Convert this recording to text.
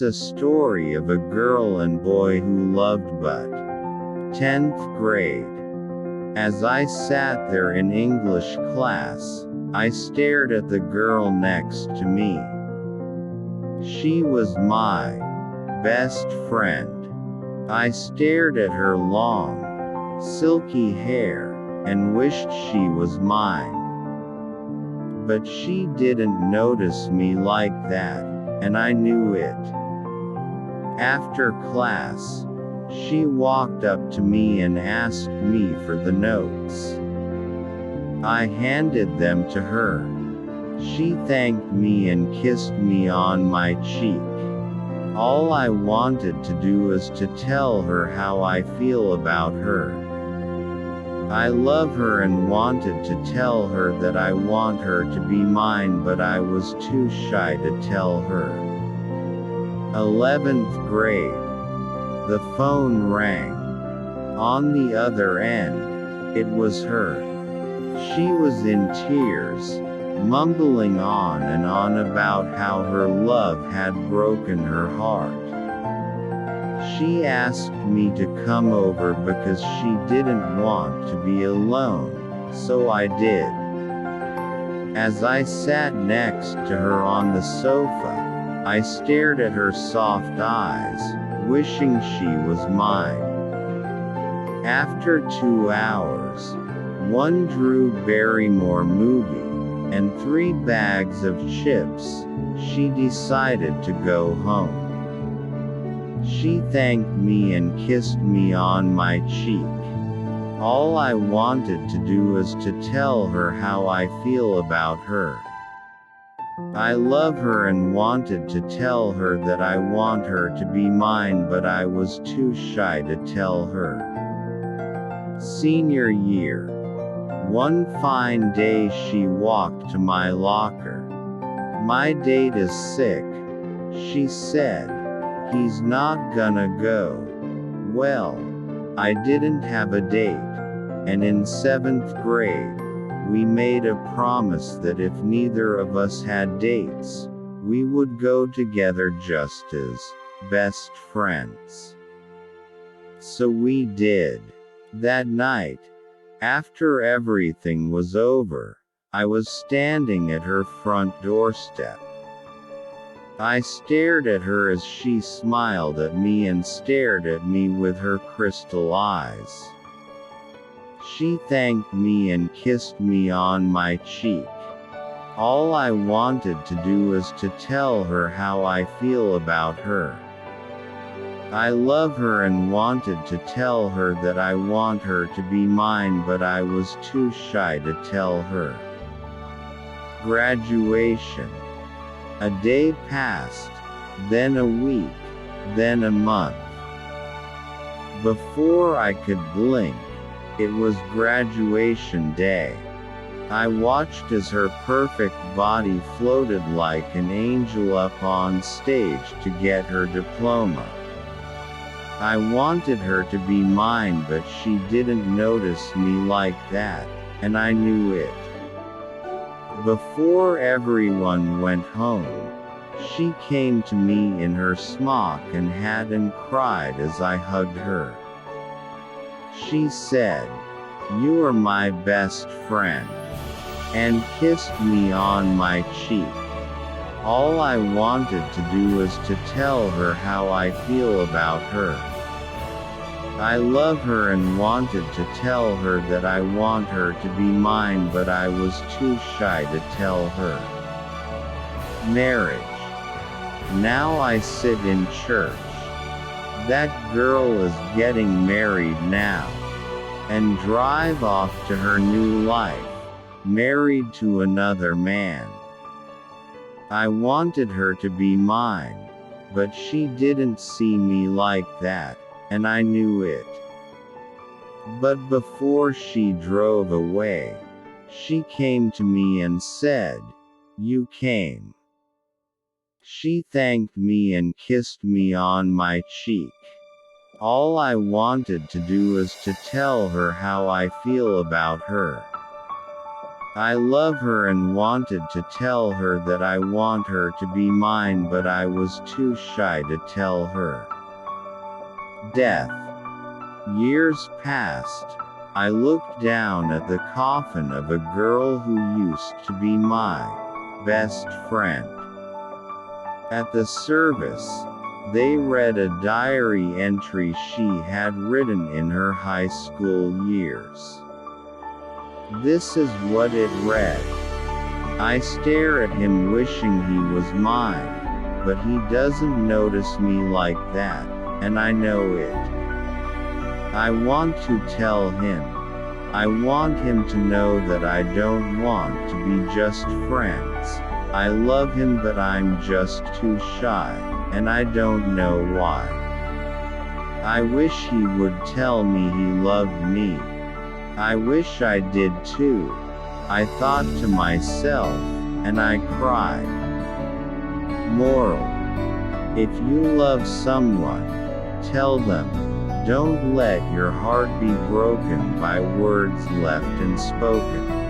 It's a story of a girl and boy who loved but 10th grade. As I sat there in English class, I stared at the girl next to me. She was my best friend. I stared at her long, silky hair, and wished she was mine. But she didn't notice me like that, and I knew it. After class, she walked up to me and asked me for the notes. I handed them to her. She thanked me and kissed me on my cheek. All I wanted to do was to tell her how I feel about her. I love her and wanted to tell her that I want her to be mine, but I was too shy to tell her. 11th grade. The phone rang. On the other end, it was her. She was in tears, mumbling on and on about how her love had broken her heart. She asked me to come over because she didn't want to be alone, so I did. As I sat next to her on the sofa, I stared at her soft eyes, wishing she was mine. After 2 hours, 1 Drew Barrymore movie, and 3 bags of chips, she decided to go home. She thanked me and kissed me on my cheek. All I wanted to do was to tell her how I feel about her. I love her and wanted to tell her that I want her to be mine, but I was too shy to tell her. Senior year. One fine day she walked to my locker. "My date is sick," she said. "He's not gonna go." Well, I didn't have a date, and in 7th grade, we made a promise that if neither of us had dates, we would go together just as best friends. So we did. That night, after everything was over, I was standing at her front doorstep. I stared at her as she smiled at me and stared at me with her crystal eyes. She thanked me and kissed me on my cheek. All I wanted to do was to tell her how I feel about her. I love her and wanted to tell her that I want her to be mine, but I was too shy to tell her. Graduation. A day passed, then a week, then a month. Before I could blink, it was graduation day. I watched as her perfect body floated like an angel up on stage to get her diploma. I wanted her to be mine, but she didn't notice me like that, and I knew it. Before everyone went home, she came to me in her smock and hat and cried as I hugged her. She said, "You are my best friend," and kissed me on my cheek. All I wanted to do was to tell her how I feel about her. I love her and wanted to tell her that I want her to be mine, but I was too shy to tell her. Marriage. Now I sit in church. That girl is getting married now, and drive off to her new life, married to another man. I wanted her to be mine, but she didn't see me like that, and I knew it. But before she drove away, she came to me and said, "You came." She thanked me and kissed me on my cheek. All I wanted to do was to tell her how I feel about her. I love her and wanted to tell her that I want her to be mine, but I was too shy to tell her. Death. Years passed. I looked down at the coffin of a girl who used to be my best friend. At the service, they read a diary entry she had written in her high school years. This is what it read. I stare at him wishing he was mine, but he doesn't notice me like that, and I know it. I want to tell him. I want him to know that I don't want to be just friends. I love him, but I'm just too shy, and I don't know why. I wish he would tell me he loved me. I wish I did too, I thought to myself, and I cried. Moral: if you love someone, tell them. Don't let your heart be broken by words left unspoken.